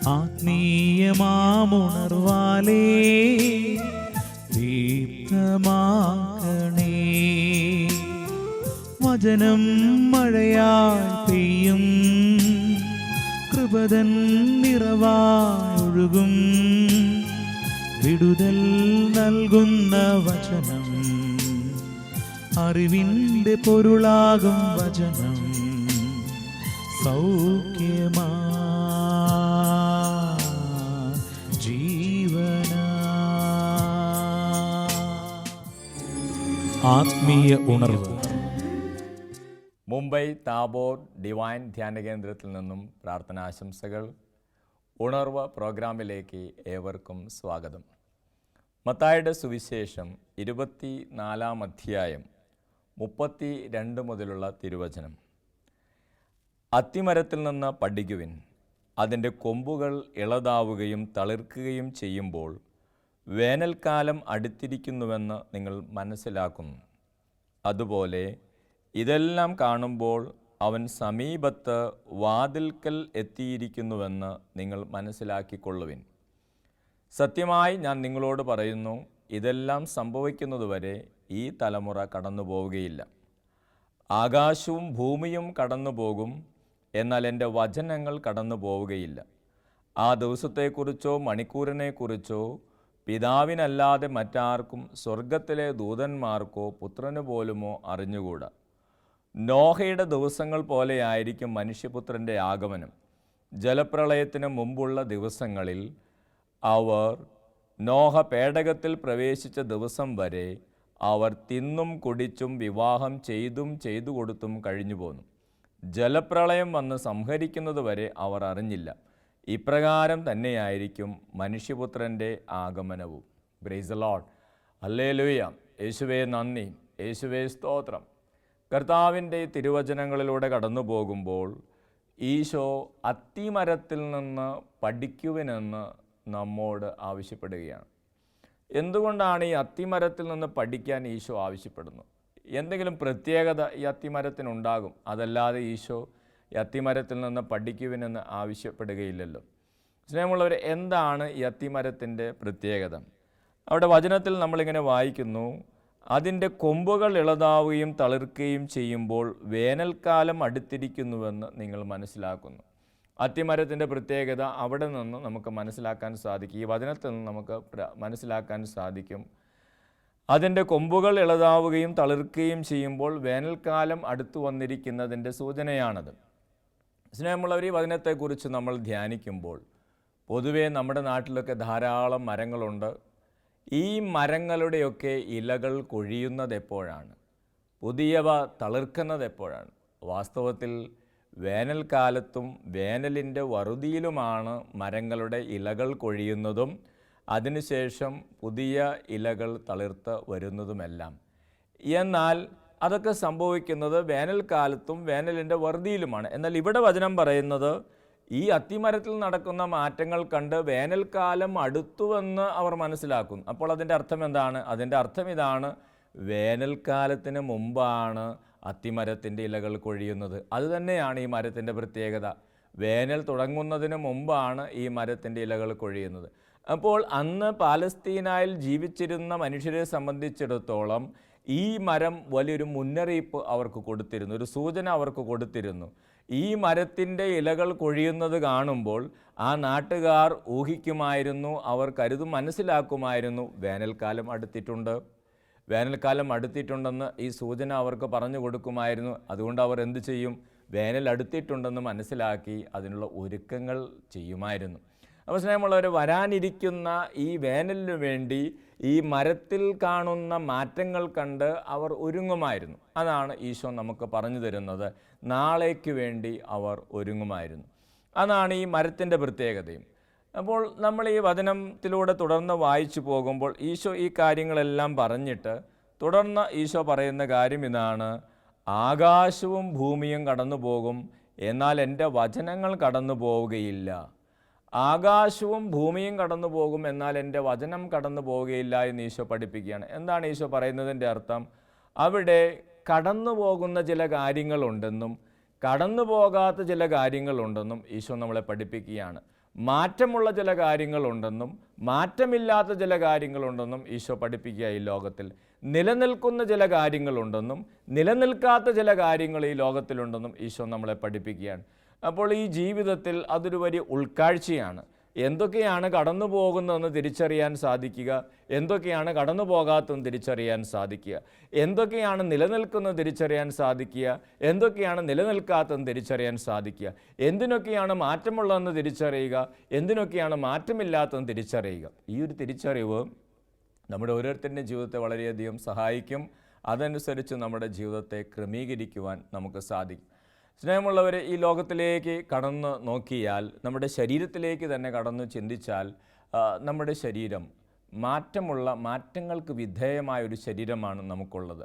ആത്മീയമാമുണർവാലേ ദീപ്തമാക്കണേ. വചനം മഴയായി പെയ്യും, കൃപതൻ നിറവായൊഴുകും. വിടുതൽ നൽകുന്ന വചനം, അറിവിൻ്റെ പൊരുളാകും വചനം. സൗഖ്യമാ ജീവന. ആത്മീയ ഉണർവ്. മുംബൈ താബോർ ഡിവൈൻ ധ്യാന കേന്ദ്രത്തിൽ നിന്നും പ്രാർത്ഥനാശംസകൾ. ഉണർവ് പ്രോഗ്രാമിലേക്ക് ഏവർക്കും സ്വാഗതം. മത്തായിയുടെ സുവിശേഷം 24 അധ്യായം 32 മുതലുള്ള തിരുവചനം. അത്തിമരത്തിൽ നിന്ന് പഠിക്കുവിൻ, അതിൻ്റെ കൊമ്പുകൾ ഇളതാവുകയും തളിർക്കുകയും ചെയ്യുമ്പോൾ വേനൽക്കാലം അടുത്തിരിക്കുന്നുവെന്ന് നിങ്ങൾ മനസ്സിലാക്കുന്നു. അതുപോലെ ഇതെല്ലാം കാണുമ്പോൾ അവൻ സമീപത്ത് വാതിൽക്കൽ എത്തിയിരിക്കുന്നുവെന്ന് നിങ്ങൾ മനസ്സിലാക്കിക്കൊള്ളുവിൻ. സത്യമായി ഞാൻ നിങ്ങളോട് പറയുന്നു, ഇതെല്ലാം സംഭവിക്കുന്നതുവരെ ഈ തലമുറ കടന്നു പോവുകയില്ല. ആകാശവും ഭൂമിയും കടന്നു പോകും, എന്നാൽ എൻ്റെ വചനങ്ങൾ കടന്നു പോവുകയില്ല. ആ ദിവസത്തെക്കുറിച്ചോ മണിക്കൂറിനെക്കുറിച്ചോ പിതാവിനല്ലാതെ മറ്റാർക്കും സ്വർഗത്തിലെ ദൂതന്മാർക്കോ പുത്രന് പോലുമോ അറിഞ്ഞുകൂടാ. നോഹയുടെ ദിവസങ്ങൾ പോലെയായിരിക്കും മനുഷ്യപുത്രൻ്റെ ആഗമനം. ജലപ്രളയത്തിന് മുമ്പുള്ള ദിവസങ്ങളിൽ അവർ നോഹ പേടകത്തിൽ പ്രവേശിച്ച ദിവസം വരെ അവർ തിന്നും കുടിച്ചും വിവാഹം ചെയ്തു കൊടുത്തും കഴിഞ്ഞു പോന്നു. ജലപ്രളയം വന്ന് സംഹരിക്കുന്നത് വരെ അവർ അറിഞ്ഞില്ല. ഇപ്രകാരം തന്നെയായിരിക്കും മനുഷ്യപുത്രൻ്റെ ആഗമനവും. Praise the lord. ഹല്ലേലൂയ. യേശുവേ നന്ദി, യേശുവേ സ്തോത്രം. കർത്താവിൻ്റെ തിരുവചനങ്ങളിലൂടെ കടന്നു പോകുമ്പോൾ ഈശോ അത്തിമരത്തിൽ നിന്ന് പഠിക്കുവിനെന്ന് നമ്മോട് ആവശ്യപ്പെടുകയാണ്. എന്തുകൊണ്ടാണ് ഈ അത്തിമരത്തിൽ നിന്ന് പഠിക്കാൻ ഈശോ ആവശ്യപ്പെടുന്നത്? എന്തെങ്കിലും പ്രത്യേകത ഈ അത്തിമരത്തിനുണ്ടാകും, അതല്ലാതെ ഈശോ ഈ അത്തിമരത്തിൽ നിന്ന് പഠിക്കുവിനെന്ന് ആവശ്യപ്പെടുകയില്ലല്ലോ. സ്നേഹമുള്ളവരെ, എന്താണ് ഈ അത്തിമരത്തിൻ്റെ പ്രത്യേകത? അവിടെ വചനത്തിൽ നമ്മളിങ്ങനെ വായിക്കുന്നു, അതിൻ്റെ കൊമ്പുകൾ ഇളതാവുകയും തളിർക്കുകയും ചെയ്യുമ്പോൾ വേനൽക്കാലം അടുത്തിരിക്കുന്നുവെന്ന് നിങ്ങൾ മനസ്സിലാക്കുന്നു. അത്തിമരത്തിൻ്റെ പ്രത്യേകത അവിടെ നിന്ന് നമുക്ക് മനസ്സിലാക്കാൻ സാധിക്കും. ഈ വചനത്തിൽ നിന്ന് നമുക്ക് മനസ്സിലാക്കാൻ സാധിക്കും. അതിൻ്റെ കൊമ്പുകൾ ഇളതാവുകയും തളിർക്കുകയും ചെയ്യുമ്പോൾ വേനൽക്കാലം അടുത്തു വന്നിരിക്കുന്നതിൻ്റെ സൂചനയാണത്. സ്നേഹമുള്ളവർ, ഈ വചനത്തെക്കുറിച്ച് നമ്മൾ ധ്യാനിക്കുമ്പോൾ പൊതുവേ നമ്മുടെ നാട്ടിലൊക്കെ ധാരാളം മരങ്ങളുണ്ട്. ഈ മരങ്ങളുടെയൊക്കെ ഇലകൾ കൊഴിയുന്നത് എപ്പോഴാണ്? പുതിയവ തളിർക്കുന്നത് എപ്പോഴാണ്? വാസ്തവത്തിൽ വേനൽക്കാലത്തും വേനലിൻ്റെ വറുതിയിലുമാണ് മരങ്ങളുടെ ഇലകൾ കൊഴിയുന്നതും അതിനുശേഷം പുതിയ ഇലകൾ തളിർത്ത് വരുന്നതുമെല്ലാം. എന്നാൽ അതൊക്കെ സംഭവിക്കുന്നത് വേനൽക്കാലത്തും വേനലിൻ്റെ വറുതിയിലുമാണ്. എന്നാൽ ഇവിടെ വചനം പറയുന്നത് ഈ അത്തിമരത്തിൽ നടക്കുന്ന മാറ്റങ്ങൾ കണ്ട് വേനൽക്കാലം അടുത്തുവെന്ന് അവർ മനസ്സിലാക്കുന്നു. അപ്പോൾ അതിൻ്റെ അർത്ഥം എന്താണ്? അതിൻ്റെ അർത്ഥം ഇതാണ്, വേനൽക്കാലത്തിന് മുമ്പാണ് അത്തിമരത്തിൻ്റെ ഇലകൾ കൊഴിയുന്നത്. അതുതന്നെയാണ് ഈ മരത്തിൻ്റെ പ്രത്യേകത. വേനൽ തുടങ്ങുന്നതിന് മുമ്പാണ് ഈ മരത്തിൻ്റെ ഇലകൾ കൊഴിയുന്നത്. അപ്പോൾ അന്ന് പാലസ്തീനായിൽ ജീവിച്ചിരുന്ന മനുഷ്യരെ സംബന്ധിച്ചിടത്തോളം ഈ മരം വലിയൊരു മുന്നറിയിപ്പ് അവർക്ക് കൊടുത്തിരുന്നു, ഒരു സൂചന അവർക്ക് കൊടുത്തിരുന്നു. ഈ മരത്തിൻ്റെ ഇലകൾ കൊഴിയുന്നത് കാണുമ്പോൾ ആ നാട്ടുകാർ ഊഹിക്കുമായിരുന്നു, അവർ മനസ്സിലാക്കുമായിരുന്നു, വേനൽക്കാലം അടുത്തിട്ടുണ്ട്, വേനൽക്കാലം അടുത്തിട്ടുണ്ടെന്ന് ഈ സൂചന അവർക്ക് പറഞ്ഞു കൊടുക്കുമായിരുന്നു. അതുകൊണ്ട് അവർ എന്തു ചെയ്യും? വേനൽ അടുത്തിട്ടുണ്ടെന്ന് മനസ്സിലാക്കി അതിനുള്ള ഒരുക്കങ്ങൾ ചെയ്യുമായിരുന്നു. അപ്പോൾ സ്നേഹമുള്ളവർ, വരാനിരിക്കുന്ന ഈ വേനലിനു വേണ്ടി ഈ മരത്തിൽ കാണുന്ന മാറ്റങ്ങൾ കണ്ട് അവർ ഒരുങ്ങുമായിരുന്നു. അതാണ് ഈശോ നമുക്ക് പറഞ്ഞു തരുന്നത്. നാളേക്ക് വേണ്ടി അവർ ഒരുങ്ങുമായിരുന്നു. അതാണ് ഈ മരത്തിൻ്റെ പ്രത്യേകതയും. അപ്പോൾ നമ്മൾ ഈ വചനത്തിലൂടെ തുടർന്ന് വായിച്ചു പോകുമ്പോൾ ഈശോ ഈ കാര്യങ്ങളെല്ലാം പറഞ്ഞിട്ട് തുടർന്ന് ഈശോ പറയുന്ന കാര്യം ഇതാണ്, ആകാശവും ഭൂമിയും കടന്നു പോകും, എന്നാൽ എൻ്റെ വചനങ്ങൾ കടന്നു പോവുകയില്ല. ആകാശവും ഭൂമിയും കടന്നു പോകും, എന്നാൽ എൻ്റെ വചനം കടന്നു പോവുകയില്ല എന്ന് ഈശോ പഠിപ്പിക്കുകയാണ്. എന്താണ് ഈശോ പറയുന്നതിൻ്റെ അർത്ഥം? അവിടെ കടന്നു പോകുന്ന ചില കാര്യങ്ങളുണ്ടെന്നും കടന്നു പോകാത്ത ചില കാര്യങ്ങളുണ്ടെന്നും ഈശോ നമ്മളെ പഠിപ്പിക്കുകയാണ്. മാറ്റമുള്ള ചില കാര്യങ്ങളുണ്ടെന്നും മാറ്റമില്ലാത്ത ചില കാര്യങ്ങളുണ്ടെന്നും ഈശോ പഠിപ്പിക്കുക. ഈ ലോകത്തിൽ നിലനിൽക്കുന്ന ചില കാര്യങ്ങളുണ്ടെന്നും നിലനിൽക്കാത്ത ചില കാര്യങ്ങൾ ഈ ലോകത്തിലുണ്ടെന്നും ഈശോ നമ്മളെ പഠിപ്പിക്കുകയാണ്. അപ്പോൾ ഈ ജീവിതത്തിൽ അതൊരു വലിയ ഉൾക്കാഴ്ചയാണ്. എന്തൊക്കെയാണ് കടന്നു പോകുന്നതെന്ന് തിരിച്ചറിയാൻ സാധിക്കുക, എന്തൊക്കെയാണ് കടന്നു പോകാത്തതെന്ന് തിരിച്ചറിയാൻ സാധിക്കുക, എന്തൊക്കെയാണ് നിലനിൽക്കുന്നത് തിരിച്ചറിയാൻ സാധിക്കുക, എന്തൊക്കെയാണ് നിലനിൽക്കാത്തതെന്ന് തിരിച്ചറിയാൻ സാധിക്കുക, എന്തിനൊക്കെയാണ് മാറ്റമുള്ളതെന്ന് തിരിച്ചറിയുക, എന്തിനൊക്കെയാണ് മാറ്റമില്ലാത്തതെന്ന് തിരിച്ചറിയുക. ഈ ഒരു തിരിച്ചറിവ് നമ്മുടെ ഓരോരുത്തരുടെ ജീവിതത്തെ വളരെയധികം സഹായിക്കും. അതനുസരിച്ച് നമ്മുടെ ജീവിതത്തെ ക്രമീകരിക്കുവാൻ നമുക്ക് സാധിക്കും. സ്നേഹമുള്ളവരെ, ഈ ലോകത്തിലേക്ക് കടന്ന് നോക്കിയാൽ, നമ്മുടെ ശരീരത്തിലേക്ക് തന്നെ കടന്നു ചിന്തിച്ചാൽ, നമ്മുടെ ശരീരം മാറ്റങ്ങൾക്ക് വിധേയമായൊരു ശരീരമാണ് നമുക്കുള്ളത്.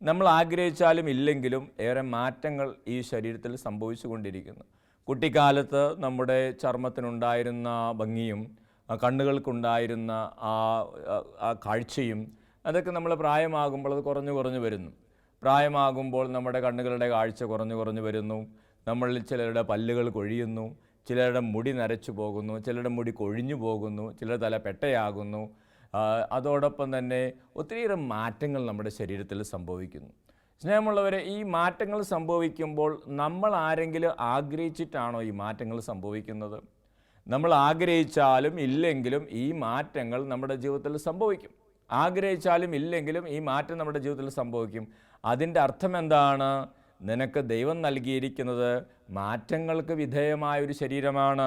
നമ്മൾ ആഗ്രഹിച്ചാലും ഇല്ലെങ്കിലും ഏറെ മാറ്റങ്ങൾ ഈ ശരീരത്തിൽ സംഭവിച്ചു കൊണ്ടിരിക്കുന്നു. കുട്ടിക്കാലത്ത് നമ്മുടെ ചർമ്മത്തിനുണ്ടായിരുന്ന ഭംഗിയും കണ്ണുകൾക്കുണ്ടായിരുന്ന ആ കാഴ്ചയും അതൊക്കെ നമ്മൾ പ്രായമാകുമ്പോൾ അത് കുറഞ്ഞു വരുന്നു. പ്രായമാകുമ്പോൾ നമ്മുടെ കണ്ണുകളുടെ കാഴ്ച കുറഞ്ഞു വരുന്നു. നമ്മളിൽ ചിലരുടെ പല്ലുകൾ കൊഴിയുന്നു, ചിലരുടെ മുടി നരച്ചു പോകുന്നു, ചിലരുടെ മുടി കൊഴിഞ്ഞു പോകുന്നു, ചിലർ തല പെട്ടയാകുന്നു. അതോടൊപ്പം തന്നെ ഒത്തിരിയേറെ മാറ്റങ്ങൾ നമ്മുടെ ശരീരത്തിൽ സംഭവിക്കുന്നു. സ്നേഹമുള്ളവരെ, ഈ മാറ്റങ്ങൾ സംഭവിക്കുമ്പോൾ നമ്മൾ ആരെങ്കിലും ആഗ്രഹിച്ചിട്ടാണോ ഈ മാറ്റങ്ങൾ സംഭവിക്കുന്നത്? നമ്മൾ ആഗ്രഹിച്ചാലും ഇല്ലെങ്കിലും ഈ മാറ്റങ്ങൾ നമ്മുടെ ജീവിതത്തിൽ സംഭവിക്കും. ആഗ്രഹിച്ചാലും ഇല്ലെങ്കിലും ഈ മാറ്റം നമ്മുടെ ജീവിതത്തിൽ സംഭവിക്കും. അതിൻ്റെ അർത്ഥം എന്താണ്? നിനക്ക് ദൈവം നൽകിയിരിക്കുന്നത് മാറ്റങ്ങൾക്ക് വിധേയമായൊരു ശരീരമാണ്,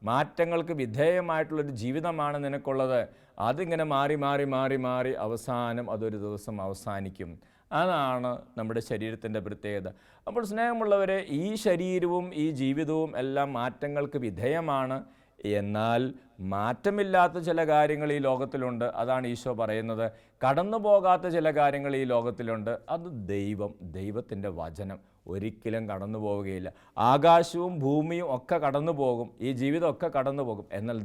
മാറ്റങ്ങൾക്ക് വിധേയമായിട്ടുള്ളൊരു ജീവിതമാണ് നിനക്കുള്ളത്. അതിങ്ങനെ മാറി അവസാനം അതൊരു ദിവസം അവസാനിക്കും. അതാണ് നമ്മുടെ ശരീരത്തിൻ്റെ പ്രത്യേകത. അപ്പോൾ സ്നേഹമുള്ളവരെ, ഈ ശരീരവും ഈ ജീവിതവും എല്ലാം മാറ്റങ്ങൾക്ക് വിധേയമാണ്. എന്നാൽ മാറ്റമില്ലാത്ത ചില കാര്യങ്ങൾ ഈ ലോകത്തിലുണ്ട്. അതാണ് ഈശോ പറയുന്നത്. കടന്നു പോകാത്ത ചില കാര്യങ്ങൾ ഈ ലോകത്തിലുണ്ട്. അത് ദൈവത്തിൻ്റെ വചനം ഒരിക്കലും കടന്നു പോവുകയില്ല. ആകാശവും ഭൂമിയും ഒക്കെ കടന്നു പോകും, ഈ ജീവിതമൊക്കെ കടന്നു പോകും. എന്നാൽ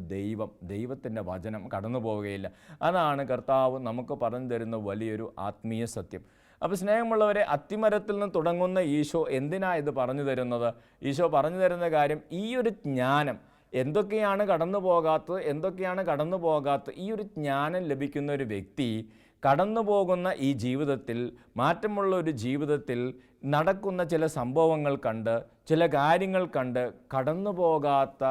ദൈവത്തിൻ്റെ വചനം കടന്നു പോവുകയില്ല. അതാണ് കർത്താവ് നമുക്ക് പറഞ്ഞു തരുന്ന വലിയൊരു ആത്മീയ സത്യം. അപ്പോൾ സ്നേഹമുള്ളവരെ, അത്തിമരത്തിൽ നിന്ന് തുടങ്ങുന്ന ഈശോ എന്തിനാണ് ഇത് പറഞ്ഞു തരുന്നത്? ഈശോ പറഞ്ഞു തരുന്ന കാര്യം, ഈ ഒരു ജ്ഞാനം, എന്തൊക്കെയാണ് കടന്നു പോകാത്തത്, ഈ ഒരു ജ്ഞാനം ലഭിക്കുന്ന ഒരു വ്യക്തി കടന്നു പോകുന്ന ഈ ജീവിതത്തിൽ, മാറ്റമുള്ള ഒരു ജീവിതത്തിൽ നടക്കുന്ന ചില സംഭവങ്ങൾ കണ്ട്, ചില കാര്യങ്ങൾ കണ്ട് കടന്നു പോകാത്ത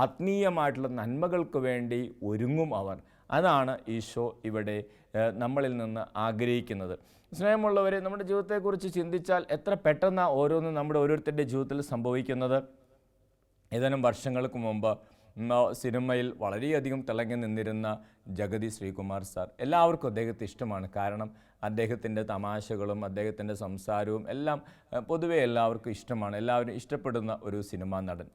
ആത്മീയമായിട്ടുള്ള നന്മകൾക്ക് വേണ്ടി ഒരുങ്ങും അവർ. അതാണ് ഈശോ ഇവിടെ നമ്മളിൽ നിന്ന് ആഗ്രഹിക്കുന്നത്. സ്നേഹമുള്ളവരെ, നമ്മുടെ ജീവിതത്തെക്കുറിച്ച് ചിന്തിച്ചാൽ എത്ര പെട്ടെന്നാണ് ഓരോന്നും നമ്മുടെ ഓരോരുത്തരുടെ ജീവിതത്തിൽ സംഭവിക്കുന്നത്. ഏതാനും വർഷങ്ങൾക്ക് മുമ്പ് സിനിമയിൽ വളരെയധികം തിളങ്ങി നിന്നിരുന്ന ജഗതി ശ്രീകുമാർ സാർ, എല്ലാവർക്കും അദ്ദേഹത്തെ ഇഷ്ടമാണ്. കാരണം അദ്ദേഹത്തിൻ്റെ തമാശകളും അദ്ദേഹത്തിൻ്റെ സംസാരവും എല്ലാം പൊതുവെ എല്ലാവർക്കും ഇഷ്ടമാണ്. എല്ലാവരും ഇഷ്ടപ്പെടുന്ന ഒരു സിനിമാ നടൻ.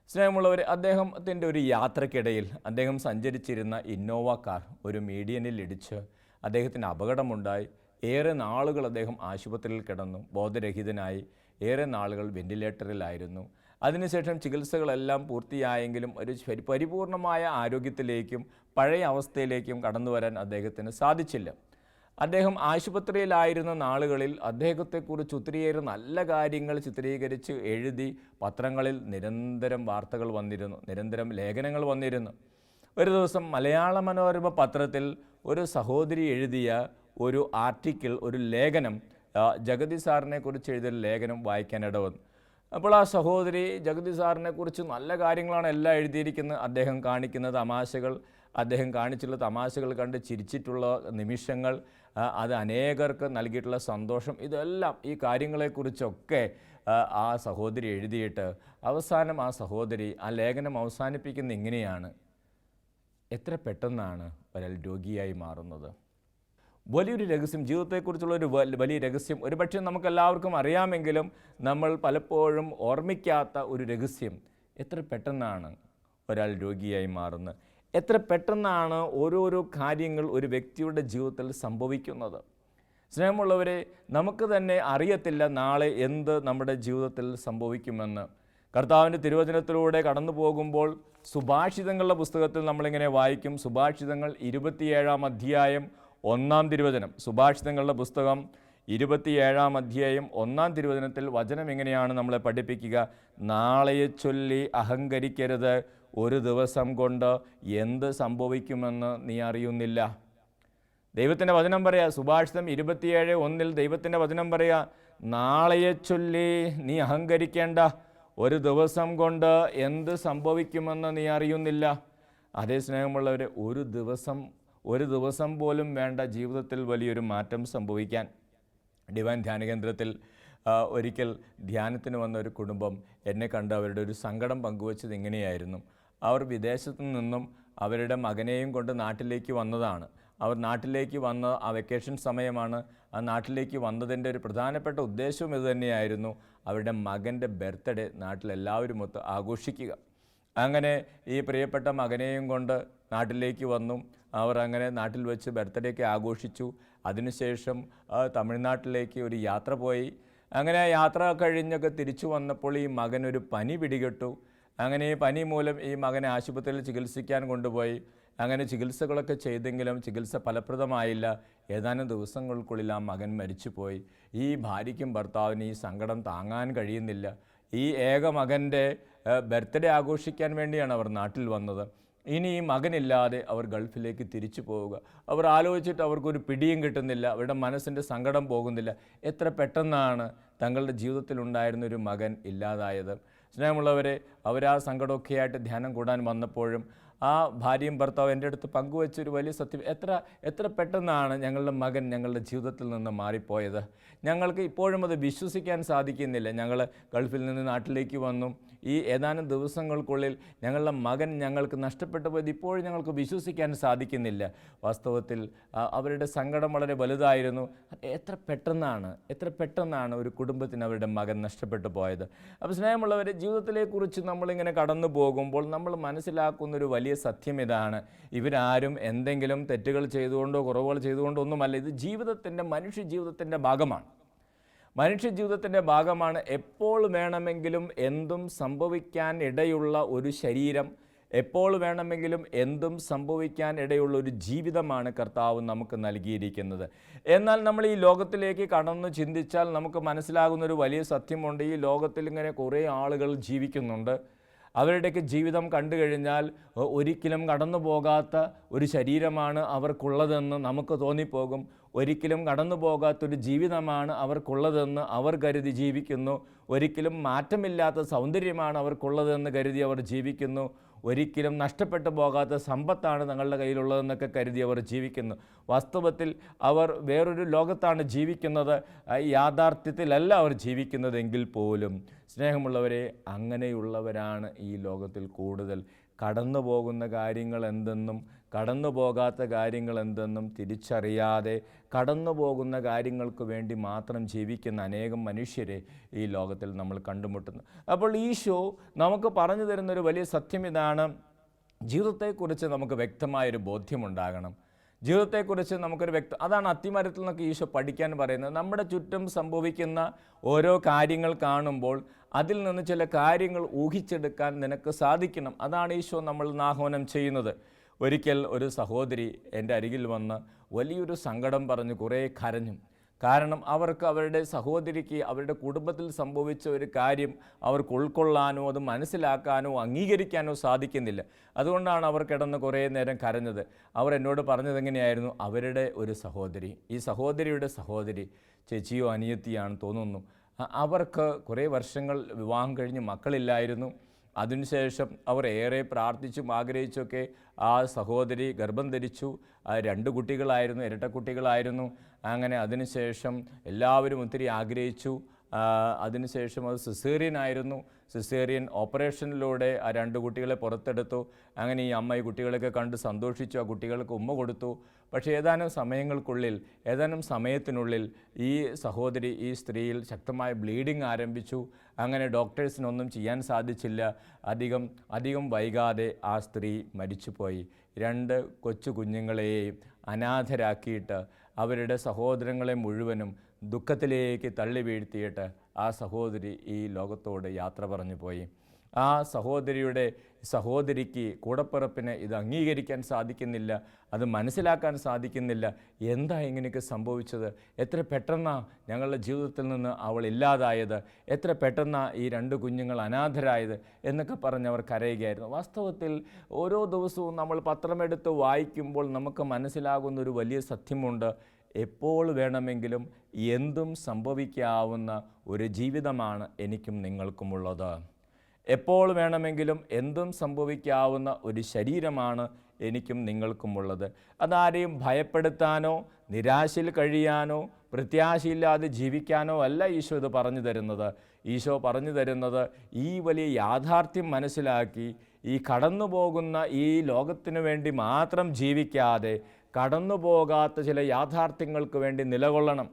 സ്നേഹമുള്ളവർ, അദ്ദേഹത്തിൻ്റെ ഒരു യാത്രക്കിടയിൽ അദ്ദേഹം സഞ്ചരിച്ചിരുന്ന ഇന്നോവ കാർ ഒരു മീഡിയനിൽ ഇടിച്ച് അദ്ദേഹത്തിന് അപകടമുണ്ടായി. ഏറെ നാളുകൾ അദ്ദേഹം ആശുപത്രിയിൽ കിടന്നു, ബോധരഹിതനായി. ഏറെ നാളുകൾ വെന്റിലേറ്ററിലായിരുന്നു. അതിനുശേഷം ചികിത്സകളെല്ലാം പൂർത്തിയായെങ്കിലും ഒരു പരിപൂർണമായ ആരോഗ്യത്തിലേക്കും പഴയ അവസ്ഥയിലേക്കും കടന്നു വരാൻ അദ്ദേഹത്തിന് സാധിച്ചില്ല. അദ്ദേഹം ആശുപത്രിയിലായിരുന്ന നാളുകളിൽ അദ്ദേഹത്തെക്കുറിച്ച് ഒത്തിരിയേറെ നല്ല കാര്യങ്ങൾ ചിത്രീകരിച്ച് എഴുതി പത്രങ്ങളിൽ നിരന്തരം വാർത്തകൾ വന്നിരുന്നു, നിരന്തരം ലേഖനങ്ങൾ വന്നിരുന്നു. ഒരു ദിവസം മലയാള മനോരമ പത്രത്തിൽ ഒരു സഹോദരി എഴുതിയ ഒരു ആർട്ടിക്കിൾ, ഒരു ലേഖനം, ജഗതി സാറിനെ കുറിച്ച് എഴുതിയ ലേഖനം വായിക്കാനിട വന്നു. അപ്പോൾ ആ സഹോദരി ജഗതി സാറിനെ കുറിച്ച് നല്ല കാര്യങ്ങളാണ് എല്ലാം എഴുതിയിരിക്കുന്നത്. അദ്ദേഹം കാണിക്കുന്ന തമാശകൾ, അദ്ദേഹം കാണിച്ചുള്ള തമാശകൾ കണ്ട് ചിരിച്ചിട്ടുള്ള നിമിഷങ്ങൾ, അത് അനേകർക്ക് നൽകിയിട്ടുള്ള സന്തോഷം, ഇതെല്ലാം ഈ കാര്യങ്ങളെക്കുറിച്ചൊക്കെ ആ സഹോദരി എഴുതിയിട്ട് അവസാനം ആ സഹോദരി ആ ലേഖനം അവസാനിപ്പിക്കുന്ന ഇങ്ങനെയാണ്: എത്ര പെട്ടെന്നാണ് ഒരാൾ രോഗിയായി മാറുന്നത്. വലിയൊരു രഹസ്യം, ജീവിതത്തെക്കുറിച്ചുള്ളൊരു വലിയ രഹസ്യം, ഒരുപക്ഷെ നമുക്കെല്ലാവർക്കും അറിയാമെങ്കിലും നമ്മൾ പലപ്പോഴും ഓർമ്മിക്കാത്ത ഒരു രഹസ്യം. എത്ര പെട്ടെന്നാണ് ഒരാൾ രോഗിയായി മാറുന്നത്, എത്ര പെട്ടെന്നാണ് ഓരോരോ കാര്യങ്ങൾ ഒരു വ്യക്തിയുടെ ജീവിതത്തിൽ സംഭവിക്കുന്നത്. സ്നേഹമുള്ളവരെ, നമുക്ക് തന്നെ അറിയത്തില്ല നാളെ എന്ത് നമ്മുടെ ജീവിതത്തിൽ സംഭവിക്കുമെന്ന്. കർത്താവിൻ്റെ തിരുവചനത്തിലൂടെ കടന്നു പോകുമ്പോൾ സുഭാഷിതങ്ങളുടെ പുസ്തകത്തിൽ നമ്മളിങ്ങനെ വായിക്കും. സുഭാഷിതങ്ങൾ 27-ാം അധ്യായം 1-ാം തിരുവചനം. സുഭാഷിതങ്ങളുടെ പുസ്തകം 27-ാം അധ്യായം 1-ാം തിരുവചനത്തിൽ വചനം എങ്ങനെയാണ് നമ്മളെ പഠിപ്പിക്കുക? നാളെയെ ചൊല്ലി അഹങ്കരിക്കരുത്, ഒരു ദിവസം കൊണ്ട് എന്ത് സംഭവിക്കുമെന്ന് നീ അറിയുന്നില്ല. ദൈവത്തിൻ്റെ വചനം പറയാ, സുഭാഷിതം 27:1 ദൈവത്തിൻ്റെ വചനം പറയാ, നാളെയെ ചൊല്ലി നീ അഹങ്കരിക്കേണ്ട, ഒരു ദിവസം കൊണ്ട് എന്ത് സംഭവിക്കുമെന്ന് നീ അറിയുന്നില്ല. അതേ സ്നേഹമുള്ളവർ, ഒരു ദിവസം പോലും വേണ്ട ജീവിതത്തിൽ വലിയൊരു മാറ്റം സംഭവിക്കാൻ. ഡിവൈൻ ധ്യാന കേന്ദ്രത്തിൽ ഒരിക്കൽ ധ്യാനത്തിന് വന്ന ഒരു കുടുംബം എന്നെ കണ്ട് അവരുടെ ഒരു സങ്കടം പങ്കുവച്ചത് ഇങ്ങനെയായിരുന്നു. അവർ വിദേശത്തു നിന്നും അവരുടെ മകനെയും കൊണ്ട് നാട്ടിലേക്ക് വന്നതാണ്. അവർ നാട്ടിലേക്ക് വന്ന ആ വെക്കേഷൻ സമയമാണ്. ആ നാട്ടിലേക്ക് വന്നതിൻ്റെ ഒരു പ്രധാനപ്പെട്ട ഉദ്ദേശവും ഇതുതന്നെയായിരുന്നു, അവരുടെ മകൻ്റെ ബർത്ത്ഡേ നാട്ടിലെല്ലാവരും ഒത്ത് ആഘോഷിക്കുക. അങ്ങനെ ഈ പ്രിയപ്പെട്ട മകനെയും കൊണ്ട് നാട്ടിലേക്ക് വന്നു. അവർ അങ്ങനെ നാട്ടിൽ വെച്ച് ബർത്ത്ഡേക്ക് ആഘോഷിച്ചു. അതിനുശേഷം തമിഴ്നാട്ടിലേക്ക് ഒരു യാത്ര പോയി. അങ്ങനെ ആ യാത്ര കഴിഞ്ഞൊക്കെ തിരിച്ചു വന്നപ്പോൾ ഈ മകനൊരു പനി പിടിപെട്ടു. അങ്ങനെ ഈ പനി മൂലം ഈ മകനെ ആശുപത്രിയിൽ ചികിത്സിക്കാൻ കൊണ്ടുപോയി. അങ്ങനെ ചികിത്സകളൊക്കെ ചെയ്തെങ്കിലും ചികിത്സ ഫലപ്രദമായില്ല. ഏതാനും ദിവസങ്ങൾക്കുള്ളിൽ ആ മകൻ മരിച്ചുപോയി. ഈ ഭാര്യയ്ക്കും ഭർത്താവിന് ഈ സങ്കടം താങ്ങാൻ കഴിയുന്നില്ല. ഈ ഏക മകൻ്റെ ബർത്ത്ഡേ ആഘോഷിക്കാൻ വേണ്ടിയാണ് അവർ നാട്ടിൽ വന്നത്. ഇനി ഈ മകനില്ലാതെ അവർ ഗൾഫിലേക്ക് തിരിച്ചു പോവുക. അവർ ആലോചിച്ചിട്ട് അവർക്കൊരു പിടിയും കിട്ടുന്നില്ല. അവരുടെ മനസ്സിൻ്റെ സങ്കടം പോകുന്നില്ല. എത്ര പെട്ടെന്നാണ് തങ്ങളുടെ ജീവിതത്തിലുണ്ടായിരുന്നൊരു മകൻ ഇല്ലാതായത്. സ്നേഹമുള്ളവരെ, അവരാ സങ്കടമൊക്കെയായിട്ട് ധ്യാനം കൂടാൻ വന്നപ്പോഴും ആ ഭാര്യയും ഭർത്താവും എൻ്റെ അടുത്ത് പങ്കുവച്ചൊരു വലിയ സത്യം, എത്ര പെട്ടെന്നാണ് ഞങ്ങളുടെ മകൻ ഞങ്ങളുടെ ജീവിതത്തിൽ നിന്ന് മാറിപ്പോയത്. ഞങ്ങൾക്ക് ഇപ്പോഴും അത് വിശ്വസിക്കാൻ സാധിക്കുന്നില്ല. ഞങ്ങൾ ഗൾഫിൽ നിന്ന് നാട്ടിലേക്ക് വന്നു. ഈ ഏതാനും ദിവസങ്ങൾക്കുള്ളിൽ ഞങ്ങളുടെ മകൻ ഞങ്ങൾക്ക് നഷ്ടപ്പെട്ടു പോയത് ഇപ്പോഴും ഞങ്ങൾക്ക് വിശ്വസിക്കാൻ സാധിക്കുന്നില്ല. വാസ്തവത്തിൽ അവരുടെ സങ്കടം വളരെ വലുതായിരുന്നു. എത്ര പെട്ടെന്നാണ് ഒരു കുടുംബത്തിന് അവരുടെ മകൻ നഷ്ടപ്പെട്ടു പോയത്. അപ്പോൾ സ്നേഹമുള്ളവരെ, ജീവിതത്തിലെക്കുറിച്ച് നമ്മളിങ്ങനെ കടന്നു പോകുമ്പോൾ നമ്മൾ മനസ്സിലാക്കുന്നൊരു വലിയ സത്യം ഇതാണ്. ഇവരാരും എന്തെങ്കിലും തെറ്റുകൾ ചെയ്തുകൊണ്ടോ കുറവുകൾ ചെയ്തുകൊണ്ടോ ഒന്നുമല്ല. ഇത് മനുഷ്യ ജീവിതത്തിൻ്റെ ഭാഗമാണ്. മനുഷ്യജീവിതത്തിൻ്റെ ഭാഗമാണ്. എപ്പോൾ വേണമെങ്കിലും എന്തും സംഭവിക്കാൻ ഇടയുള്ള ഒരു ശരീരം, എപ്പോൾ വേണമെങ്കിലും എന്തും സംഭവിക്കാൻ ഇടയുള്ള ഒരു ജീവിതമാണ് കർത്താവ് നമുക്ക് നൽകിയിരിക്കുന്നത്. എന്നാൽ നമ്മൾ ഈ ലോകത്തിലേക്ക് കടന്നു ചിന്തിച്ചാൽ നമുക്ക് മനസ്സിലാകുന്നൊരു വലിയ സത്യമുണ്ട്. ഈ ലോകത്തിൽ ഇങ്ങനെ കുറേ ആളുകൾ ജീവിക്കുന്നുണ്ട്. അവരുടെയൊക്കെ ജീവിതം കണ്ടു കഴിഞ്ഞാൽ ഒരിക്കലും കടന്നു പോകാത്ത ഒരു ശരീരമാണ് അവർക്കുള്ളതെന്ന് നമുക്ക് തോന്നിപ്പോകും. ഒരിക്കലും കടന്നു പോകാത്തൊരു ജീവിതമാണ് അവർക്കുള്ളതെന്ന് അവർ കരുതി ജീവിക്കുന്നു. ഒരിക്കലും മാറ്റമില്ലാത്ത സൗന്ദര്യമാണ് അവർക്കുള്ളതെന്ന് കരുതി അവർ ജീവിക്കുന്നു. ഒരിക്കലും നഷ്ടപ്പെട്ടു പോകാത്ത സമ്പത്താണ് തങ്ങളുടെ കയ്യിലുള്ളതെന്നൊക്കെ കരുതി അവർ ജീവിക്കുന്നു. വാസ്തവത്തിൽ അവർ വേറൊരു ലോകത്താണ് ജീവിക്കുന്നത്. യാഥാർത്ഥ്യത്തിലല്ല അവർ ജീവിക്കുന്നതെങ്കിൽ പോലും സ്നേഹമുള്ളവരെ, അങ്ങനെയുള്ളവരാണ് ഈ ലോകത്തിൽ കൂടുതൽ. കടന്നു പോകുന്ന കാര്യങ്ങൾ എന്തെന്നും കടന്നു പോകാത്ത കാര്യങ്ങൾ എന്തെന്നും തിരിച്ചറിയാതെ കടന്നു പോകുന്ന കാര്യങ്ങൾക്ക് വേണ്ടി മാത്രം ജീവിക്കുന്ന അനേകം മനുഷ്യരെ ഈ ലോകത്തിൽ നമ്മൾ കണ്ടുമുട്ടുന്നു. അപ്പോൾ ഈശോ നമുക്ക് പറഞ്ഞു തരുന്നൊരു വലിയ സത്യം ഇതാണ്. ജീവിതത്തെക്കുറിച്ച് നമുക്ക് വ്യക്തമായൊരു ബോധ്യമുണ്ടാകണം. ജീവിതത്തെക്കുറിച്ച് നമുക്കൊരു അതാണ് അത്തിമരത്തിൽ നിന്നൊക്കെ ഈശോ പഠിക്കാൻ പറയുന്നത്. നമ്മുടെ ചുറ്റും സംഭവിക്കുന്ന ഓരോ കാര്യങ്ങൾ കാണുമ്പോൾ അതിൽ നിന്ന് ചില കാര്യങ്ങൾ ഊഹിച്ചെടുക്കാൻ നിനക്ക് സാധിക്കണം. അതാണ് ഈശോ നമ്മൾ ആഹ്വാനം ചെയ്യുന്നത്. ഒരിക്കൽ ഒരു സഹോദരി എൻ്റെ അരികിൽ വന്ന് വലിയൊരു സങ്കടം പറഞ്ഞ് കുറേ കരഞ്ഞു. കാരണം അവർക്ക് അവരുടെ സഹോദരിക്ക് അവരുടെ കുടുംബത്തിൽ സംഭവിച്ച ഒരു കാര്യം അവർക്ക് ഉൾക്കൊള്ളാനോ അത് മനസ്സിലാക്കാനോ അംഗീകരിക്കാനോ സാധിക്കുന്നില്ല. അതുകൊണ്ടാണ് അവർ കിടന്ന് കുറേ നേരം കരഞ്ഞത്. അവർ എന്നോട് പറഞ്ഞതെങ്ങനെയായിരുന്നു, അവരുടെ ഒരു സഹോദരി, ഈ സഹോദരിയുടെ സഹോദരി, ചേച്ചിയോ അനിയത്തിയാണെന്ന് തോന്നുന്നു, അവർക്ക് കുറേ വർഷങ്ങൾ വിവാഹം കഴിഞ്ഞ് മക്കളില്ലായിരുന്നു. അതിനുശേഷം അവർ ഏറെ പ്രാർത്ഥിച്ചും ആഗ്രഹിച്ചൊക്കെ ആ സഹോദരി ഗർഭം ധരിച്ചു. 2 കുട്ടികളായിരുന്നു, ഇരട്ടക്കുട്ടികളായിരുന്നു. അങ്ങനെ അതിനുശേഷം എല്ലാവരും ഒത്തിരി ആഗ്രഹിച്ചു. അതിനുശേഷം അത് സിസേറിയനായിരുന്നു. സിസേറിയൻ ഓപ്പറേഷനിലൂടെ ആ 2 കുട്ടികളെ പുറത്തെടുത്തു. അങ്ങനെ ഈ അമ്മ ഈ കുട്ടികളൊക്കെ കണ്ട് സന്തോഷിച്ചു. ആ കുട്ടികൾക്ക് ഉമ്മ കൊടുത്തു. പക്ഷേ ഏതാനും സമയത്തിനുള്ളിൽ ഈ സഹോദരി, ഈ സ്ത്രീയിൽ ശക്തമായ ബ്ലീഡിങ് ആരംഭിച്ചു. അങ്ങനെ ഡോക്ടേഴ്സിനൊന്നും ചെയ്യാൻ സാധിച്ചില്ല. അധികം വൈകാതെ ആ സ്ത്രീ മരിച്ചുപോയി. 2 കൊച്ചു കുഞ്ഞുങ്ങളെയും അനാഥരാക്കിയിട്ട് അവരുടെ സഹോദരങ്ങളെ മുഴുവനും ദുഃഖത്തിലേക്ക് തള്ളി വീഴ്ത്തിയിട്ട് ആ സഹോദരി ഈ ലോകത്തോട് യാത്ര പറഞ്ഞു പോയി. ആ സഹോദരിക്ക് കൂടപ്പിറപ്പിന് ഇത് അംഗീകരിക്കാൻ സാധിക്കുന്നില്ല, അത് മനസ്സിലാക്കാൻ സാധിക്കുന്നില്ല. എന്താ ഇങ്ങനെയൊക്കെ സംഭവിച്ചത്? എത്ര പെട്ടെന്നാണ് ഞങ്ങളുടെ ജീവിതത്തിൽ നിന്ന് അവൾ ഇല്ലാതായത്? എത്ര പെട്ടെന്നാണ് ഈ 2 കുഞ്ഞുങ്ങൾ അനാഥരായത്? എന്നൊക്കെ പറഞ്ഞവർ കരയുകയായിരുന്നു. വാസ്തവത്തിൽ ഓരോ ദിവസവും നമ്മൾ പത്രമെടുത്ത് വായിക്കുമ്പോൾ നമുക്ക് മനസ്സിലാകുന്നൊരു വലിയ സത്യമുണ്ട്. എപ്പോൾ വേണമെങ്കിലും എന്തും സംഭവിക്കാവുന്ന ഒരു ജീവിതമാണ് എനിക്കും നിങ്ങൾക്കുമുള്ളത്. എപ്പോൾ വേണമെങ്കിലും എന്തും സംഭവിക്കാവുന്ന ഒരു ശരീരമാണ് എനിക്കും നിങ്ങൾക്കുമുള്ളത്. അതാരെയും ഭയപ്പെടുത്താനോ നിരാശയിൽ കഴിയാനോ പ്രത്യാശയില്ലാതെ ജീവിക്കാനോ അല്ല ഈശോ ഇത് പറഞ്ഞു തരുന്നത്. ഈശോ പറഞ്ഞു തരുന്നത് ഈ വലിയ യാഥാർത്ഥ്യം മനസ്സിലാക്കി ഈ കടന്നു പോകുന്ന ഈ ലോകത്തിനു വേണ്ടി മാത്രം ജീവിക്കാതെ കടന്നു പോകാത്ത ചില യാഥാർത്ഥ്യങ്ങൾക്ക് വേണ്ടി നിലകൊള്ളണം.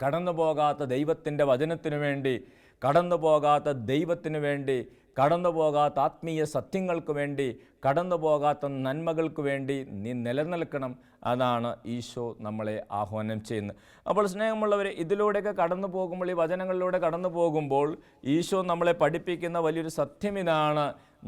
കടന്നു പോകാത്ത ദൈവത്തിൻ്റെ വചനത്തിനു വേണ്ടി, കടന്നു പോകാത്ത ദൈവത്തിനു വേണ്ടി, കടന്നു പോകാത്ത ആത്മീയ സത്യങ്ങൾക്ക് വേണ്ടി, കടന്നു പോകാത്ത നന്മകൾക്ക് വേണ്ടി നീ നിലനിൽക്കണം. അതാണ് ഈശോ നമ്മളെ ആഹ്വാനം ചെയ്യുന്നത്. അപ്പോൾ സ്നേഹമുള്ളവരെ, ഇതിലൂടെയൊക്കെ കടന്നു പോകുമ്പോൾ, ഈ വചനങ്ങളിലൂടെ കടന്നു പോകുമ്പോൾ ഈശോ നമ്മളെ പഠിപ്പിക്കുന്ന വലിയൊരു സത്യം ഇതാണ്: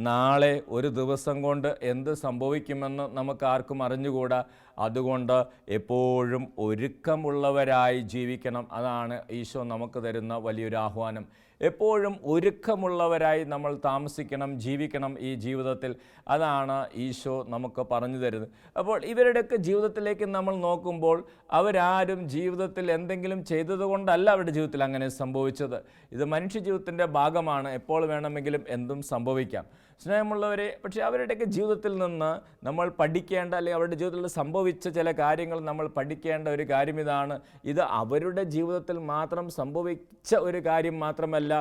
നാളെ ഒരു ദിവസം കൊണ്ട് എന്ത് സംഭവിക്കുമെന്ന് നമുക്ക് ആർക്കും അറിഞ്ഞുകൂടാ. അതുകൊണ്ട് എപ്പോഴും ഒരുക്കമുള്ളവരായി ജീവിക്കണം. അതാണ് ഈശോ നമുക്ക് തരുന്ന വലിയൊരു ആഹ്വാനം. എപ്പോഴും ഒരുക്കമുള്ളവരായി നമ്മൾ താമസിക്കണം, ജീവിക്കണം ഈ ജീവിതത്തിൽ. അതാണ് ഈശോ നമുക്ക് പറഞ്ഞു തരുന്നത്. അപ്പോൾ ഇവരുടെയൊക്കെ ജീവിതത്തിലേക്ക് നമ്മൾ നോക്കുമ്പോൾ അവരാരും ജീവിതത്തിൽ എന്തെങ്കിലും ചെയ്തതുകൊണ്ടല്ല അവരുടെ ജീവിതത്തിൽ അങ്ങനെ സംഭവിച്ചത്. ഇത് മനുഷ്യജീവിതത്തിൻ്റെ ഭാഗമാണ്. എപ്പോൾ വേണമെങ്കിലും എന്തും സംഭവിക്കാം. സ്നേഹമുള്ളവരെ, പക്ഷേ അവരുടെയൊക്കെ ജീവിതത്തിൽ നിന്ന് നമ്മൾ പഠിക്കേണ്ട, അല്ലെങ്കിൽ അവരുടെ ജീവിതത്തിൽ സംഭവിച്ച ചില കാര്യങ്ങൾ നമ്മൾ പഠിക്കേണ്ട ഒരു കാര്യം ഇതാണ്: ഇത് അവരുടെ ജീവിതത്തിൽ മാത്രം സംഭവിച്ച ഒരു കാര്യം മാത്രമല്ല,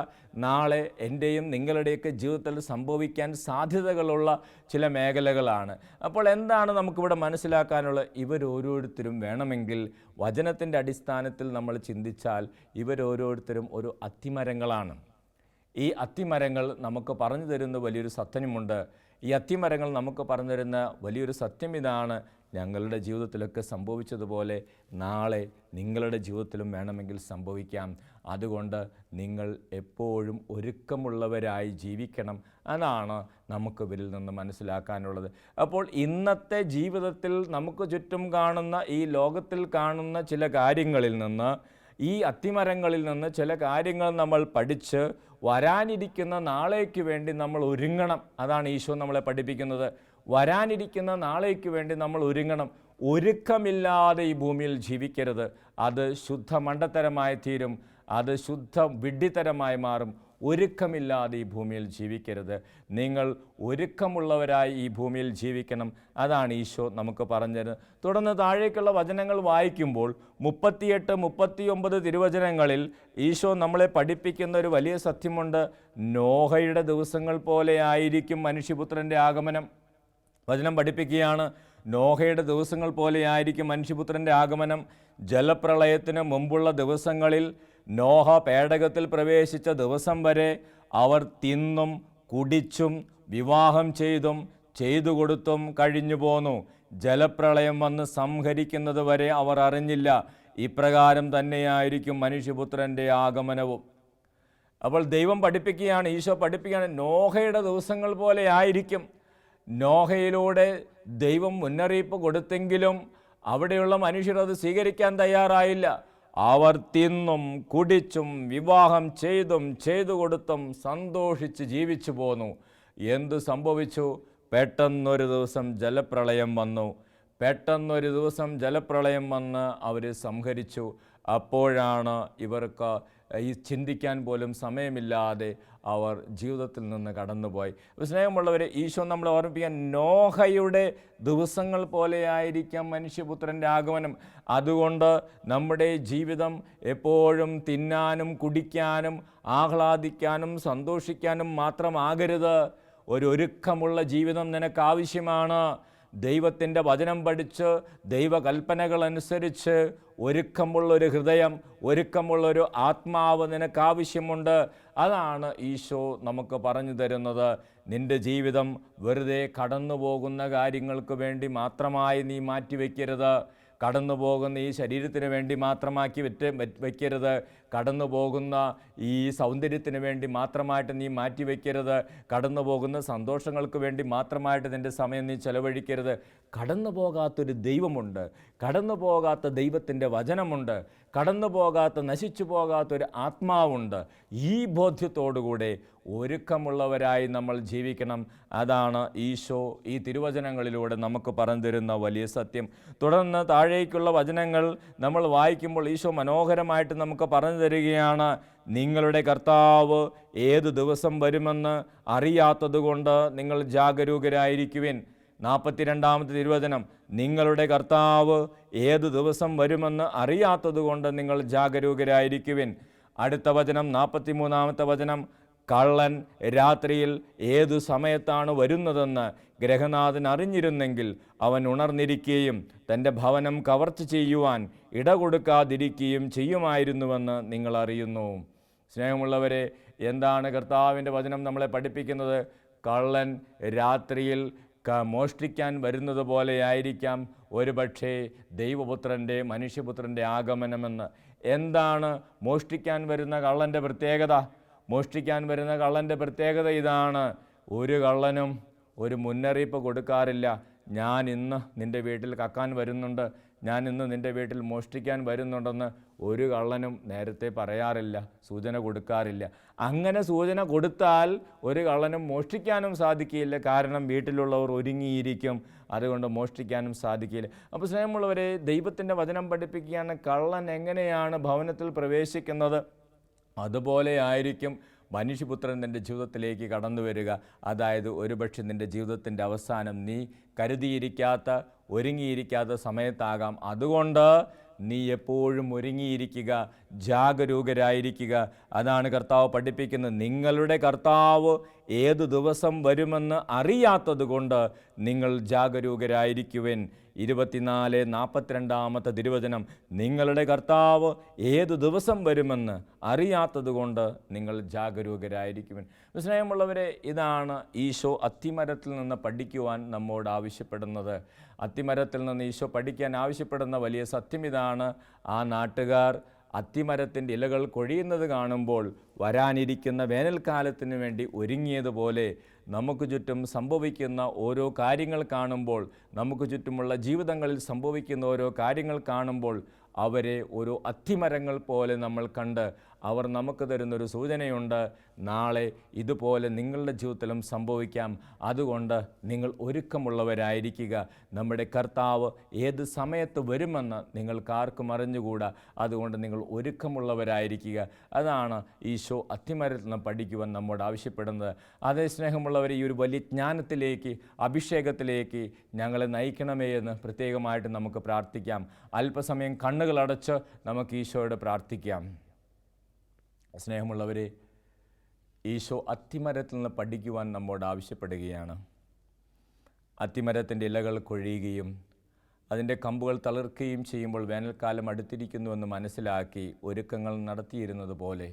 നാളെ എൻ്റെയും നിങ്ങളുടെയൊക്കെ ജീവിതത്തിൽ സംഭവിക്കാൻ സാധ്യതകളുള്ള ചില മേഖലകളാണ്. അപ്പോൾ എന്താണ് നമുക്കിവിടെ മനസ്സിലാക്കാനുള്ളത്? ഇവരോരോരുത്തരും വേണമെങ്കിൽ വചനത്തിൻ്റെ അടിസ്ഥാനത്തിൽ നമ്മൾ ചിന്തിച്ചാൽ ഇവരോരോരുത്തരും ഒരു അത്തിമരങ്ങളാണ്. ഈ അത്തിമരങ്ങൾ നമുക്ക് പറഞ്ഞു തരുന്ന വലിയൊരു സത്യമുണ്ട്. ഈ അത്തിമരങ്ങൾ നമുക്ക് പറഞ്ഞു തരുന്ന വലിയൊരു സത്യം ഇതാണ്: ഞങ്ങളുടെ ജീവിതത്തിലൊക്കെ സംഭവിച്ചതുപോലെ നാളെ നിങ്ങളുടെ ജീവിതത്തിലും വേണമെങ്കിൽ സംഭവിക്കാം. അതുകൊണ്ട് നിങ്ങൾ എപ്പോഴും ഒരുക്കമുള്ളവരായി ജീവിക്കണം. അതാണ് നമുക്ക് ഇവരിൽ നിന്ന് മനസ്സിലാക്കാനുള്ളത്. അപ്പോൾ ഇന്നത്തെ ജീവിതത്തിൽ നമുക്ക് ചുറ്റും കാണുന്ന, ഈ ലോകത്തിൽ കാണുന്ന ചില കാര്യങ്ങളിൽ നിന്ന്, ഈ അത്തിമരങ്ങളിൽ നിന്ന് ചില കാര്യങ്ങൾ നമ്മൾ പഠിച്ച് വരാനിരിക്കുന്ന നാളേക്ക് വേണ്ടി നമ്മൾ ഒരുങ്ങണം. അതാണ് ഈശോ നമ്മളെ പഠിപ്പിക്കുന്നത്. വരാനിരിക്കുന്ന നാളേക്ക് വേണ്ടി നമ്മൾ ഒരുങ്ങണം. ഒരുക്കമില്ലാതെ ഈ ഭൂമിയിൽ ജീവിക്കരുത്. അത് ശുദ്ധ മണ്ടത്തരമായി തീരും, അത് ശുദ്ധ വിഡ്ഢിത്തരമായി മാറും. ഒരുക്കമില്ലാതെ ഈ ഭൂമിയിൽ ജീവിക്കരുത്. നിങ്ങൾ ഒരുക്കമുള്ളവരായി ഈ ഭൂമിയിൽ ജീവിക്കണം. അതാണ് ഈശോ നമുക്ക് പറഞ്ഞത്. തുടർന്ന് താഴേക്കുള്ള വചനങ്ങൾ വായിക്കുമ്പോൾ 38, 39 തിരുവചനങ്ങളിൽ ഈശോ നമ്മളെ പഠിപ്പിക്കുന്ന ഒരു വലിയ സത്യമുണ്ട്: നോഹയുടെ ദിവസങ്ങൾ പോലെ ആയിരിക്കും മനുഷ്യപുത്രൻ്റെ ആഗമനം. വചനം പഠിപ്പിക്കുകയാണ്: നോഹയുടെ ദിവസങ്ങൾ പോലെയായിരിക്കും മനുഷ്യപുത്രൻ്റെ ആഗമനം. ജലപ്രളയത്തിന് മുമ്പുള്ള ദിവസങ്ങളിൽ, നോഹ പേടകത്തിൽ പ്രവേശിച്ച ദിവസം വരെ അവർ തിന്നും കുടിച്ചും വിവാഹം ചെയ്തു കൊടുത്തും കഴിഞ്ഞു പോന്നു. ജലപ്രളയം വന്ന് സംഹരിക്കുന്നത് വരെ അവർ അറിഞ്ഞില്ല. ഇപ്രകാരം തന്നെയായിരിക്കും മനുഷ്യപുത്രൻ്റെ ആഗമനവും. അപ്പോൾ ദൈവം പഠിപ്പിക്കുകയാണ്, ഈശോ പഠിപ്പിക്കുകയാണ്, നോഹയുടെ ദിവസങ്ങൾ പോലെ ആയിരിക്കും. നോഹയിലൂടെ ദൈവം മുന്നറിയിപ്പ് കൊടുത്തെങ്കിലും അവിടെയുള്ള മനുഷ്യർ അത് സ്വീകരിക്കാൻ തയ്യാറായില്ല. അവർ തിന്നും കുടിച്ചും വിവാഹം ചെയ്തു കൊടുത്തും സന്തോഷിച്ച് ജീവിച്ചു പോന്നു. എന്തു സംഭവിച്ചു? പെട്ടെന്നൊരു ദിവസം ജലപ്രളയം വന്ന് അവർ സംഹരിച്ചു. അപ്പോഴാണ് ഇവർക്ക് ഈ ചിന്തിക്കാൻ പോലും സമയമില്ലാതെ അവർ ജീവിതത്തിൽ നിന്ന് കടന്നുപോയി. സ്നേഹമുള്ളവരെ, ഈശോ നമ്മളെ ഓർമ്മിപ്പിക്കാൻ, നോഹയുടെ ദിവസങ്ങൾ പോലെയായിരിക്കാം മനുഷ്യപുത്രൻ്റെ ആഗമനം. അതുകൊണ്ട് നമ്മുടെ ജീവിതം എപ്പോഴും തിന്നാനും കുടിക്കാനും ആഹ്ലാദിക്കാനും സന്തോഷിക്കാനും മാത്രമാകരുത്. ഒരുക്കമുള്ള ജീവിതം നിനക്ക് ആവശ്യമാണ്. ദൈവത്തിൻ്റെ വചനം പഠിച്ച് ദൈവകൽപ്പനകളനുസരിച്ച് ഒരുക്കമുള്ളൊരു ഹൃദയം, ഒരുക്കമുള്ളൊരു ആത്മാവ് നിനക്ക് ആവശ്യമുണ്ട്. അതാണ് ഈശോ നമുക്ക് പറഞ്ഞു തരുന്നത്. നിൻ്റെ ജീവിതം വെറുതെ കടന്നു പോകുന്ന കാര്യങ്ങൾക്ക് വേണ്ടി മാത്രമായി നീ മാറ്റിവെക്കരുത്. കടന്നു പോകുന്ന ഈ ശരീരത്തിന് വേണ്ടി മാത്രമാക്കി വയ്ക്കരുത്. കടന്നു പോകുന്ന ഈ സൗന്ദര്യത്തിന് വേണ്ടി മാത്രമായിട്ട് നീ മാറ്റിവെക്കരുത്. കടന്നു പോകുന്ന സന്തോഷങ്ങൾക്ക് വേണ്ടി മാത്രമായിട്ട് നിൻ്റെ സമയം നീ ചെലവഴിക്കരുത്. കടന്നു പോകാത്തൊരു ദൈവമുണ്ട്, കടന്നു പോകാത്ത ദൈവത്തിൻ്റെ വചനമുണ്ട്, കടന്നു പോകാത്ത നശിച്ചു പോകാത്തൊരു ആത്മാവുണ്ട്. ഈ ബോധ്യത്തോടുകൂടെ ഒരുക്കമുള്ളവരായി നമ്മൾ ജീവിക്കണം. അതാണ് ഈശോ ഈ തിരുവചനങ്ങളിലൂടെ നമുക്ക് പറഞ്ഞു തരുന്ന വലിയ സത്യം. തുടർന്ന് താഴേക്കുള്ള വചനങ്ങൾ നമ്മൾ വായിക്കുമ്പോൾ ഈശോ മനോഹരമായിട്ട് നമുക്ക് പറഞ്ഞു തരികയാണ്. നിങ്ങളുടെ കർത്താവ് ഏതു ദിവസം വരുമെന്ന് അറിയാത്തതുകൊണ്ട് നിങ്ങൾ ജാഗരൂകരായിരിക്കുവിൻ. 42-ാമത്തെ തിരുവചനം, നിങ്ങളുടെ കർത്താവ് ഏതു ദിവസം വരുമെന്ന് അറിയാത്തതുകൊണ്ട് നിങ്ങൾ ജാഗരൂകരായിരിക്കുവിൻ. അടുത്ത വചനം 43-ാമത്തെ വചനം, കള്ളൻ രാത്രിയിൽ ഏതു സമയത്താണ് വരുന്നതെന്ന് ഗൃഹനാഥൻ അറിഞ്ഞിരുന്നെങ്കിൽ അവൻ ഉണർന്നിരിക്കുകയും തൻ്റെ ഭവനം കവർച്ച ചെയ്യുവാൻ ഇടകൊടുക്കാതിരിക്കുകയും ചെയ്യുമായിരുന്നുവെന്ന് നിങ്ങൾ അറിയുന്നു. സ്നേഹമുള്ളവരെ, എന്താണ് കർത്താവിൻ്റെ വചനം നമ്മളെ പഠിപ്പിക്കുന്നത്? കള്ളൻ രാത്രിയിൽ മോഷ്ടിക്കാൻ വരുന്നത് പോലെയായിരിക്കാം ഒരുപക്ഷേ ദൈവപുത്രൻ്റെ, മനുഷ്യപുത്രൻ്റെ ആഗമനമെന്ന്. എന്താണ് മോഷ്ടിക്കാൻ വരുന്ന കള്ളൻ്റെ പ്രത്യേകത? മോഷ്ടിക്കാൻ വരുന്ന കള്ളൻ്റെ പ്രത്യേകത ഇതാണ്: ഒരു കള്ളനും ഒരു മുന്നറിയിപ്പ് കൊടുക്കാറില്ല. ഞാൻ ഇന്ന് നിൻ്റെ വീട്ടിൽ കക്കാൻ വരുന്നുണ്ട്, ഞാൻ ഇന്ന് നിൻ്റെ വീട്ടിൽ മോഷ്ടിക്കാൻ വരുന്നുണ്ടെന്ന് ഒരു കള്ളനും നേരത്തെ പറയാറില്ല, സൂചന കൊടുക്കാറില്ല. അങ്ങനെ സൂചന കൊടുത്താൽ ഒരു കള്ളനും മോഷ്ടിക്കാനും സാധിക്കില്ല. കാരണം വീട്ടിലുള്ളവർ ഒരുങ്ങിയിരിക്കും, അതുകൊണ്ട് മോഷ്ടിക്കാനും സാധിക്കില്ല. അപ്പോൾ സ്നേഹമുള്ളവരെ, ദൈവത്തിൻ്റെ വചനം പഠിപ്പിക്കുകയാണ്, കള്ളൻ എങ്ങനെയാണ് ഭവനത്തിൽ പ്രവേശിക്കുന്നത് അതുപോലെ ആയിരിക്കും മനുഷ്യപുത്രൻ നിൻ്റെ ജീവിതത്തിലേക്ക് കടന്നു വരിക. അതായത് ഒരുപക്ഷെ നിൻ്റെ ജീവിതത്തിൻ്റെ അവസാനം നീ കരുതിയിരിക്കാത്ത, ഒരുങ്ങിയിരിക്കാത്ത സമയത്താകാം. അതുകൊണ്ട് നീ എപ്പോഴും ഒരുങ്ങിയിരിക്കുക, ജാഗരൂകരായിരിക്കുക. അതാണ് കർത്താവ് പഠിപ്പിക്കുന്നത്. നിങ്ങളുടെ കർത്താവ് ഏതു ദിവസം വരുമെന്ന് അറിയാത്തത് കൊണ്ട് നിങ്ങൾ ജാഗരൂകരായിരിക്കുവിൻ. 42-42 തിരുവചനം, നിങ്ങളുടെ കർത്താവ് ഏതു ദിവസം വരുമെന്ന് അറിയാത്തത് കൊണ്ട് നിങ്ങൾ ജാഗരൂകരായിരിക്കുവിൻ. സ്നേഹമുള്ളവരെ, ഇതാണ് ഈശോ അത്തിമരത്തിൽ നിന്ന് പഠിക്കുവാൻ നമ്മോട് ആവശ്യപ്പെടുന്നത്. അത്തിമരത്തിൽ നിന്ന് ഈശോ പഠിക്കാൻ ആവശ്യപ്പെടുന്ന വലിയ സത്യം ഇതാണ്. ആ നാട്ടുകാർ അത്തിമരത്തിൻ്റെ ഇലകൾ കൊഴിയുന്നത് കാണുമ്പോൾ വരാനിരിക്കുന്ന വേനൽക്കാലത്തിന് വേണ്ടി ഒരുങ്ങിയതുപോലെ നമുക്ക് ചുറ്റും സംഭവിക്കുന്ന ഓരോ കാര്യങ്ങൾ കാണുമ്പോൾ, നമുക്ക് ചുറ്റുമുള്ള ജീവിതങ്ങളിൽ സംഭവിക്കുന്ന ഓരോ കാര്യങ്ങൾ കാണുമ്പോൾ അവരെ ഓരോ അത്തിമരങ്ങൾ പോലെ നമ്മൾ കണ്ട് അവർ നമുക്ക് തരുന്നൊരു സൂചനയുണ്ട്. നാളെ ഇതുപോലെ നിങ്ങളുടെ ജീവിതത്തിലും സംഭവിക്കാം. അതുകൊണ്ട് നിങ്ങൾ ഒരുക്കമുള്ളവരായിരിക്കുക. നമ്മുടെ കർത്താവ് ഏത് സമയത്ത് വരുമെന്ന് നിങ്ങൾക്കാർക്കും അറിഞ്ഞുകൂടാ. അതുകൊണ്ട് നിങ്ങൾ ഒരുക്കമുള്ളവരായിരിക്കുക. അതാണ് ഈശോ അത്തിമരത്തിൽ നിന്ന് പഠിക്കുവാൻ നമ്മോട് ആവശ്യപ്പെടുന്നത്. അതേ സ്നേഹമുള്ളവരെ, ഈ ഒരു വലിയ ജ്ഞാനത്തിലേക്ക്, അഭിഷേകത്തിലേക്ക് ഞങ്ങളെ നയിക്കണമേ എന്ന് പ്രത്യേകമായിട്ട് നമുക്ക് പ്രാർത്ഥിക്കാം. അല്പസമയം കണ്ണുകളടച്ച് നമുക്ക് ഈശോയോട് പ്രാർത്ഥിക്കാം. സ്നേഹമുള്ളവരെ, ഈശോ അത്തിമരത്തിൽ നിന്ന് പഠിക്കുവാൻ നമ്മോട് ആവശ്യപ്പെടുകയാണ്. അത്തിമരത്തിൻ്റെ ഇലകൾ കൊഴിയുകയും അതിൻ്റെ കമ്പുകൾ തളിർക്കുകയും ചെയ്യുമ്പോൾ വേനൽക്കാലം അടുത്തിരിക്കുന്നുവെന്ന് മനസ്സിലാക്കി ഒരുക്കങ്ങൾ നടത്തിയിരുന്നത് പോലെ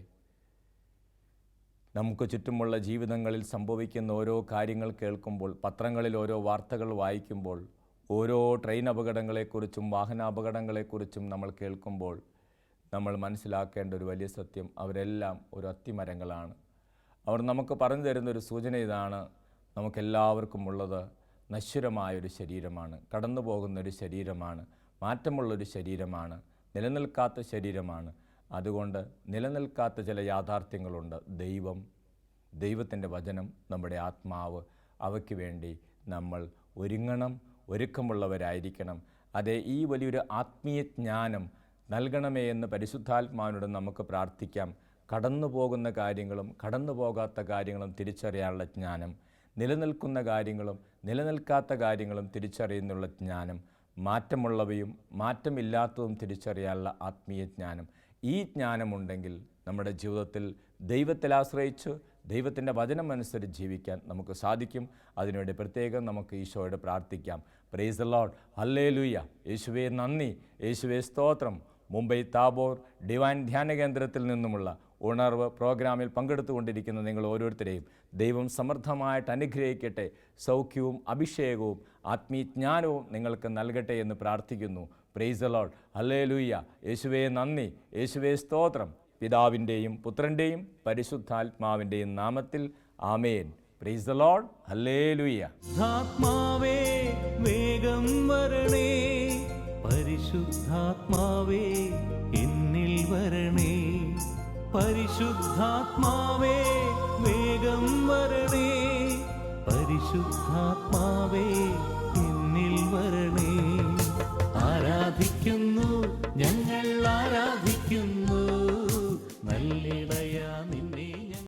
നമുക്ക് ചുറ്റുമുള്ള ജീവിതങ്ങളിൽ സംഭവിക്കുന്ന ഓരോ കാര്യങ്ങൾ കേൾക്കുമ്പോൾ, പത്രങ്ങളിൽ ഓരോ വാർത്തകൾ വായിക്കുമ്പോൾ, ഓരോ ട്രെയിൻ അപകടങ്ങളെക്കുറിച്ചും വാഹനാപകടങ്ങളെക്കുറിച്ചും നമ്മൾ കേൾക്കുമ്പോൾ നമ്മൾ മനസ്സിലാക്കേണ്ട ഒരു വലിയ സത്യം, അവരെല്ലാം ഒരു അത്തിമരങ്ങളാണ്. അവർ നമുക്ക് പറഞ്ഞു തരുന്നൊരു സൂചന ഇതാണ്: നമുക്കെല്ലാവർക്കും ഉള്ളത് നശ്വരമായൊരു ശരീരമാണ്, കടന്നു പോകുന്നൊരു ശരീരമാണ്, മാറ്റമുള്ളൊരു ശരീരമാണ്, നിലനിൽക്കാത്ത ശരീരമാണ്. അതുകൊണ്ട് നിലനിൽക്കാത്ത ചില യാഥാർത്ഥ്യങ്ങളുണ്ട്. ദൈവത്തിൻ്റെ വചനം, നമ്മുടെ ആത്മാവ്, അവയ്ക്ക് വേണ്ടി നമ്മൾ ഒരുങ്ങണം, ഒരുക്കമുള്ളവരായിരിക്കണം. അതേ, ഈ വലിയൊരു ആത്മീയ ജ്ഞാനം നൽകണമേ എന്ന് പരിശുദ്ധാത്മാവിനോട് നമുക്ക് പ്രാർത്ഥിക്കാം. കടന്നു പോകുന്ന കാര്യങ്ങളും കടന്നു പോകാത്ത കാര്യങ്ങളും തിരിച്ചറിയാനുള്ള ജ്ഞാനം, നിലനിൽക്കുന്ന കാര്യങ്ങളും നിലനിൽക്കാത്ത കാര്യങ്ങളും തിരിച്ചറിയുന്നുള്ള ജ്ഞാനം, മാറ്റമുള്ളവയും മാറ്റമില്ലാത്തതും തിരിച്ചറിയാനുള്ള ആത്മീയ ജ്ഞാനം. ഈ ജ്ഞാനമുണ്ടെങ്കിൽ നമ്മുടെ ജീവിതത്തിൽ ദൈവത്തിൽ ആശ്രയിച്ച് ദൈവത്തിൻ്റെ വചനമനുസരിച്ച് ജീവിക്കാൻ നമുക്ക് സാധിക്കും. അതിനുവേണ്ടി പ്രത്യേകം നമുക്ക് ഈശോയോട് പ്രാർത്ഥിക്കാം. Price the lord, hallelujah. യേശുവേ നന്ദി, യേശുവേ സ്തോത്രം. മുംബൈ താബോർ ഡിവൈൻ ധ്യാന കേന്ദ്രത്തിൽ നിന്നുമുള്ള ഉണർവ് പ്രോഗ്രാമിൽ പങ്കെടുത്തുകൊണ്ടിരിക്കുന്ന നിങ്ങൾ ഓരോരുത്തരെയും ദൈവം സമൃദ്ധമായിട്ട് അനുഗ്രഹിക്കട്ടെ. സൗഖ്യവും അഭിഷേകവും ആത്മീയജ്ഞാനവും നിങ്ങൾക്ക് നൽകട്ടെ എന്ന് പ്രാർത്ഥിക്കുന്നു. Praise the lord, hallelujah. യേശുവേ നന്ദി, യേശുവേ സ്തോത്രം. പിതാവിൻ്റെയും പുത്രൻ്റെയും പരിശുദ്ധാത്മാവിൻ്റെയും നാമത്തിൽ amen. Praise the lord. Hallelujah. ആത്മാവേ വേഗം വരണേ, പരിശുദ്ധാത്മാവേ എന്നിൽ വരണേ. പരിശുദ്ധാത്മാവേ വേഗം വരണേ, പരിശുദ്ധാത്മാവേ എന്നിൽ വരണേ. ആരാധിക്കുന്നു, ഞങ്ങൾ ആരാധിക്കുന്നു.